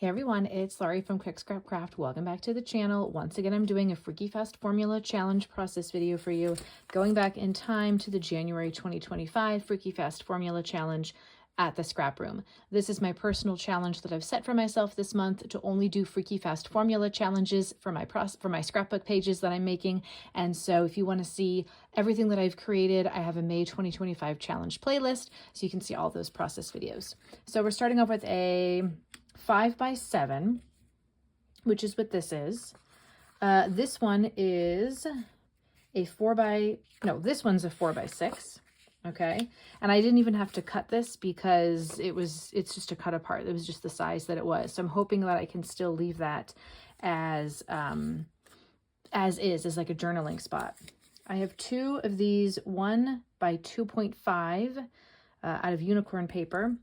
Hey everyone, it's Laurie from Quick Scrap Craft. Welcome back to the channel. Once again, I'm doing a Freaky Fast Formula Challenge process video for you, going back in time to the January 2025 Freaky Fast Formula Challenge at the scrap room. This is my personal challenge that I've set for myself this month to only do Freaky Fast Formula challenges for my scrapbook pages that I'm making. And so if you want to see everything that I've created, I have a May 2025 challenge playlist, so you can see all those process videos. So we're starting off with a 5x7, which is what this is. This one is a this one's a 4x6. Okay. And I didn't even have to cut this because it's just a cut apart. It was just the size that it was. So I'm hoping that I can still leave that as is, as like a journaling spot. I have two of these 1 by 2.5 out of unicorn paper.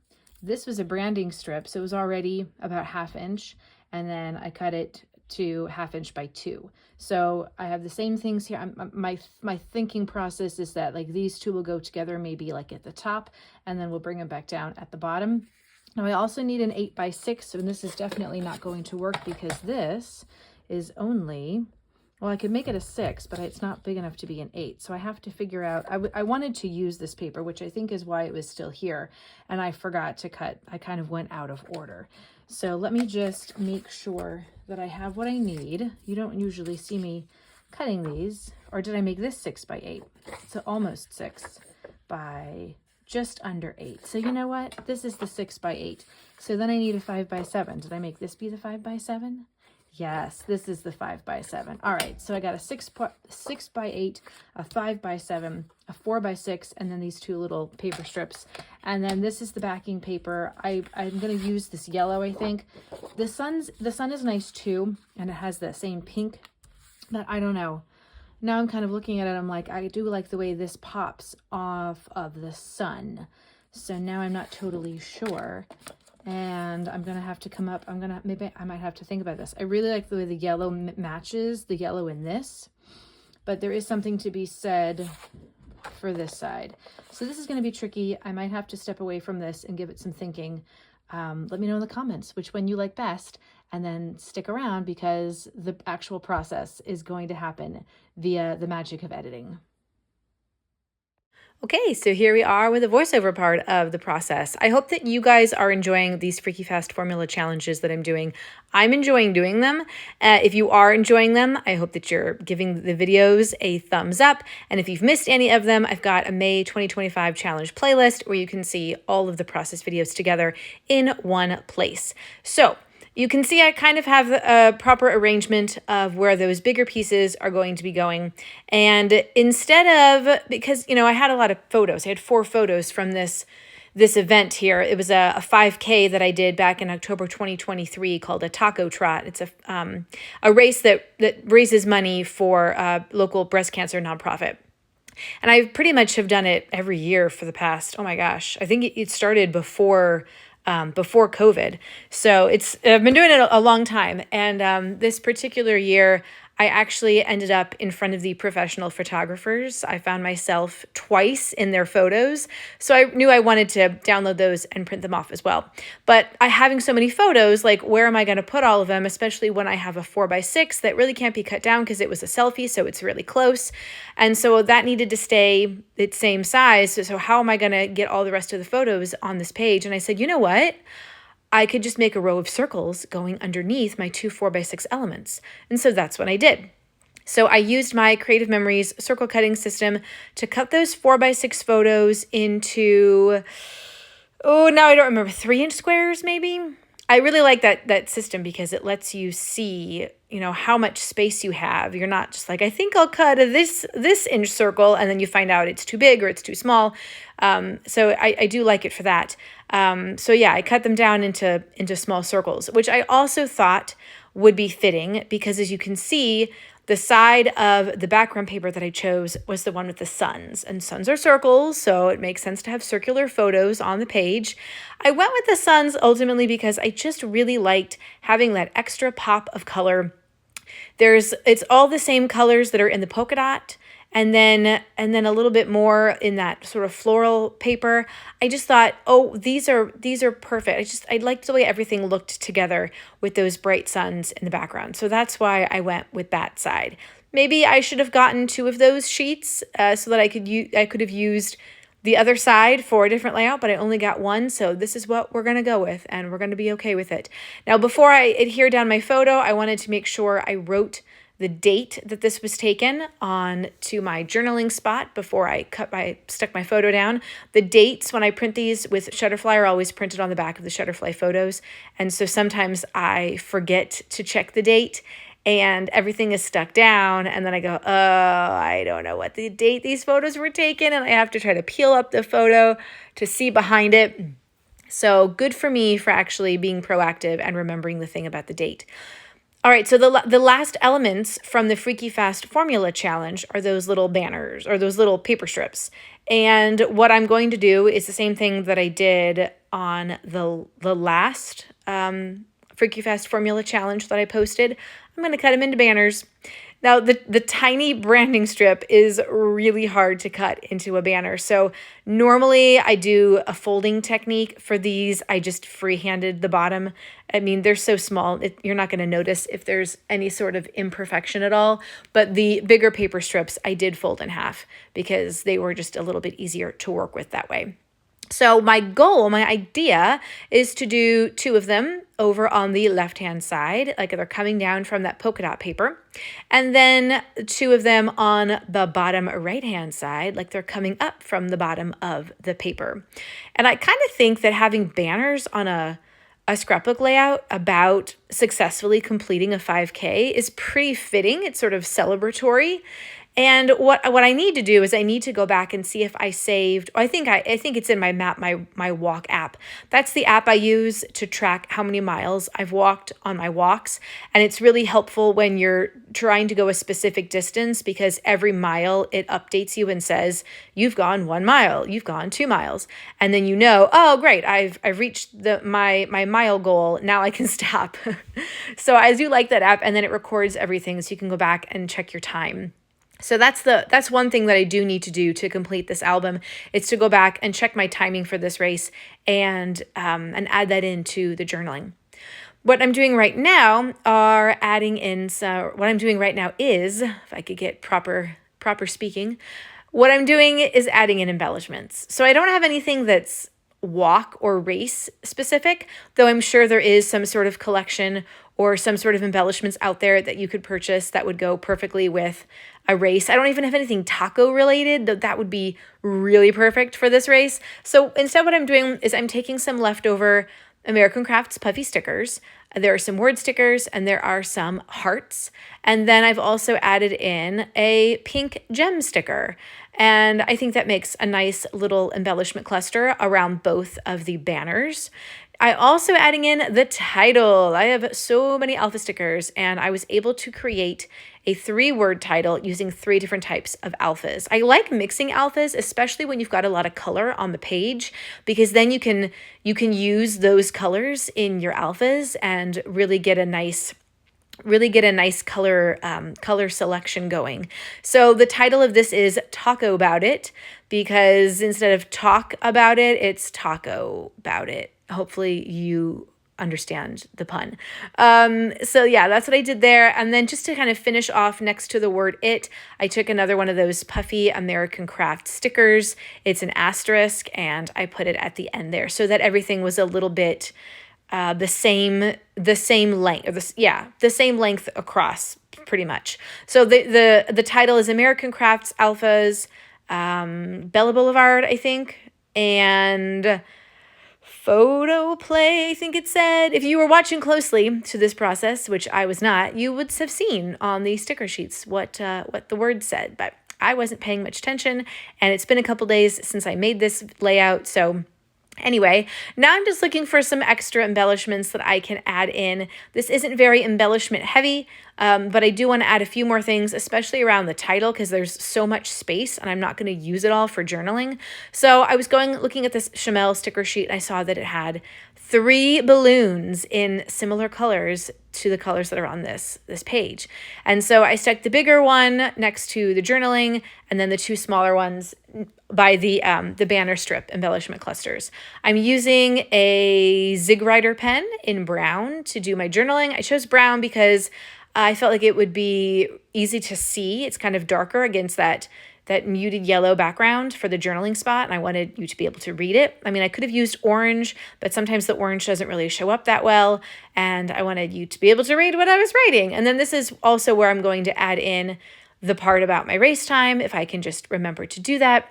This was a branding strip, so it was already about 1/2 inch, and then I cut it to 1/2 inch by 2. So I have the same things here. My thinking process is that like these two will go together maybe like at the top, and then we'll bring them back down at the bottom. Now I also need an 8x6, so this is definitely not going to work because this is only, well, I could make it a 6, but it's not big enough to be an 8. So I have to figure out, I wanted to use this paper, which I think is why it was still here. And I forgot to cut. I kind of went out of order. So let me just make sure that I have what I need. You don't usually see me cutting these. Or did I make this 6x8? So almost 6 by just under 8. So you know what? This is the 6x8. So then I need a 5x7. Did I make this be the 5x7? Yes, this is the 5x7. All right, so I got a 6x8, a 5x7, a 4x6, and then these two little paper strips. And then this is the backing paper. I'm going to use this yellow, I think. The sun is nice too, and it has the same pink, but I don't know. Now I'm kind of looking at it, I'm like, I do like the way this pops off of the sun. So now I'm not totally sure. And I'm going to have to come up, maybe I might have to think about this. I really like the way the yellow matches the yellow in this, but there is something to be said for this side. So this is going to be tricky. I might have to step away from this and give it some thinking. Let me know in the comments which one you like best, and then stick around because the actual process is going to happen via the magic of editing. Okay, so here we are with the voiceover part of the process. I hope that you guys are enjoying these Freaky Fast Formula challenges that I'm doing. I'm enjoying doing them. If you are enjoying them, I hope that you're giving the videos a thumbs up. And if you've missed any of them, I've got a May 2025 challenge playlist where you can see all of the process videos together in one place. So you can see I kind of have a proper arrangement of where those bigger pieces are going to be going. And instead of, because, you know, I had a lot of photos. I had 4 photos from this event here. It was a 5K that I did back in October 2023 called a Taco Trot. It's a race that raises money for local breast cancer nonprofit. And I pretty much have done it every year for the past, oh my gosh, I think it started before COVID. So I've been doing it a long time. And this particular year, I actually ended up in front of the professional photographers. I found myself twice in their photos. So I knew I wanted to download those and print them off as well. But having so many photos, like where am I going to put all of them, especially when I have a 4x6 that really can't be cut down because it was a selfie, so it's really close. And so that needed to stay its same size. So how am I going to get all the rest of the photos on this page? And I said, you know what? I could just make a row of circles going underneath my 2 4x6 elements. And so that's what I did. So I used my Creative Memories circle cutting system to cut those 4x6 photos into, now I don't remember, 3-inch squares maybe? I really like that system because it lets you see, you know, how much space you have. You're not just like, I think I'll cut this inch circle, and then you find out it's too big or it's too small. So I do like it for that. So yeah, I cut them down into small circles, which I also thought would be fitting because, as you can see, the side of the background paper that I chose was the one with the suns, and suns are circles, so it makes sense to have circular photos on the page. I went with the suns ultimately because I just really liked having that extra pop of color. It's all the same colors that are in the polka dot, and then a little bit more in that sort of floral paper. I just thought, oh, these are perfect. I liked the way everything looked together with those bright suns in the background. So that's why I went with that side. Maybe I should have gotten two of those sheets so that I could have used the other side for a different layout, but I only got one, so this is what we're going to go with, and we're going to be okay with it. Now, before I adhere down my photo, I wanted to make sure I wrote the date that this was taken on to my journaling spot before I stuck my photo down. The dates when I print these with Shutterfly are always printed on the back of the Shutterfly photos, and so sometimes I forget to check the date, and everything is stuck down, and then I go, oh, I don't know what the date these photos were taken, and I have to try to peel up the photo to see behind it. So good for me for actually being proactive and remembering the thing about the date. All right, so the last elements from the Freaky Fast Formula Challenge are those little banners or those little paper strips. And what I'm going to do is the same thing that I did on the last Freaky Fast Formula Challenge that I posted. I'm going to cut them into banners. Now, the tiny branding strip is really hard to cut into a banner. So normally I do a folding technique. For these, I just freehanded the bottom. I mean, they're so small, you're not going to notice if there's any sort of imperfection at all. But the bigger paper strips, I did fold in half because they were just a little bit easier to work with that way. So my idea is to do two of them over on the left-hand side, like they're coming down from that polka dot paper, and then two of them on the bottom right-hand side, like they're coming up from the bottom of the paper. And I kind of think that having banners on a scrapbook layout about successfully completing a 5K is pretty fitting. It's sort of celebratory. And what I need to do is I need to go back and see if I saved. I think it's in my map, my walk app. That's the app I use to track how many miles I've walked on my walks, and it's really helpful when you're trying to go a specific distance because every mile it updates you and says you've gone 1 mile, you've gone 2 miles, and then you know, oh great, I've reached my mile goal. Now I can stop. So I do like that app, and then it records everything so you can go back and check your time. So that's one thing that I do need to do to complete this album. It's to go back and check my timing for this race and add that into the journaling. What I'm doing right now is, if I could get proper speaking, what I'm doing is adding in embellishments. So I don't have anything that's walk or race specific, though I'm sure there is some sort of collection or some sort of embellishments out there that you could purchase that would go perfectly with a race. I don't even have anything taco related, though that would be really perfect for this race. So instead what I'm doing is I'm taking some leftover American Crafts puffy stickers. There are some word stickers and there are some hearts. And then I've also added in a pink gem sticker. And I think that makes a nice little embellishment cluster around both of the banners. I also adding in the title. I have so many alpha stickers and I was able to create a 3-word title using 3 different types of alphas. I like mixing alphas, especially when you've got a lot of color on the page, because then you can use those colors in your alphas and really get a nice color selection going. So the title of this is Taco About It, because instead of talk about it, it's taco about it. Hopefully you understand the pun. So yeah, that's what I did there. And then just to kind of finish off next to the word it, I took another one of those puffy American Craft stickers. It's an asterisk, and I put it at the end there so that everything was a little bit the same length, the same length across pretty much. So the title is American Crafts Alphas, Bella Boulevard, I think, and photo play, I think it said. If you were watching closely to this process, which I was not, you would have seen on the sticker sheets what the word said, but I wasn't paying much attention, and it's been a couple days since I made this layout, so anyway, now I'm just looking for some extra embellishments that I can add in. This isn't very embellishment heavy, but I do want to add a few more things, especially around the title, because there's so much space and I'm not going to use it all for journaling. So I was looking at this Chamel sticker sheet, and I saw that it had 3 balloons in similar colors to the colors that are on this page. And so I stuck the bigger one next to the journaling, and then the 2 smaller ones by the banner strip embellishment clusters. I'm using a Zig Rider pen in brown to do my journaling. I chose brown because I felt like it would be easy to see. It's kind of darker against that muted yellow background for the journaling spot, and I wanted you to be able to read it. I mean, I could have used orange, but sometimes the orange doesn't really show up that well, and I wanted you to be able to read what I was writing. And then this is also where I'm going to add in the part about my race time, if I can just remember to do that.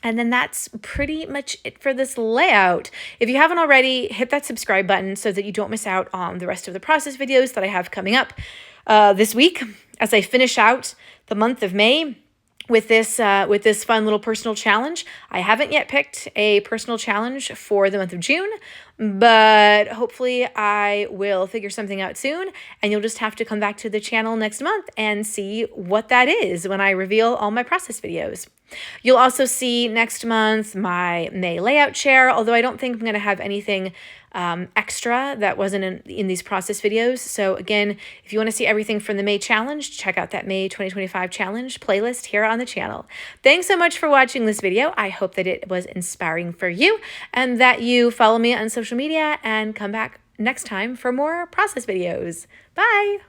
And then that's pretty much it for this layout. If you haven't already, hit that subscribe button so that you don't miss out on the rest of the process videos that I have coming up this week as I finish out the month of May with this fun little personal challenge. I haven't yet picked a personal challenge for the month of June, but hopefully I will figure something out soon, and you'll just have to come back to the channel next month and see what that is when I reveal all my process videos. You'll also see next month my May layout share, although I don't think I'm going to have anything extra that wasn't in these process videos. So again, if you want to see everything from the May challenge, check out that May 2025 challenge playlist here on the channel. Thanks so much for watching this video. I hope that it was inspiring for you and that you follow me on social media and come back next time for more process videos. Bye.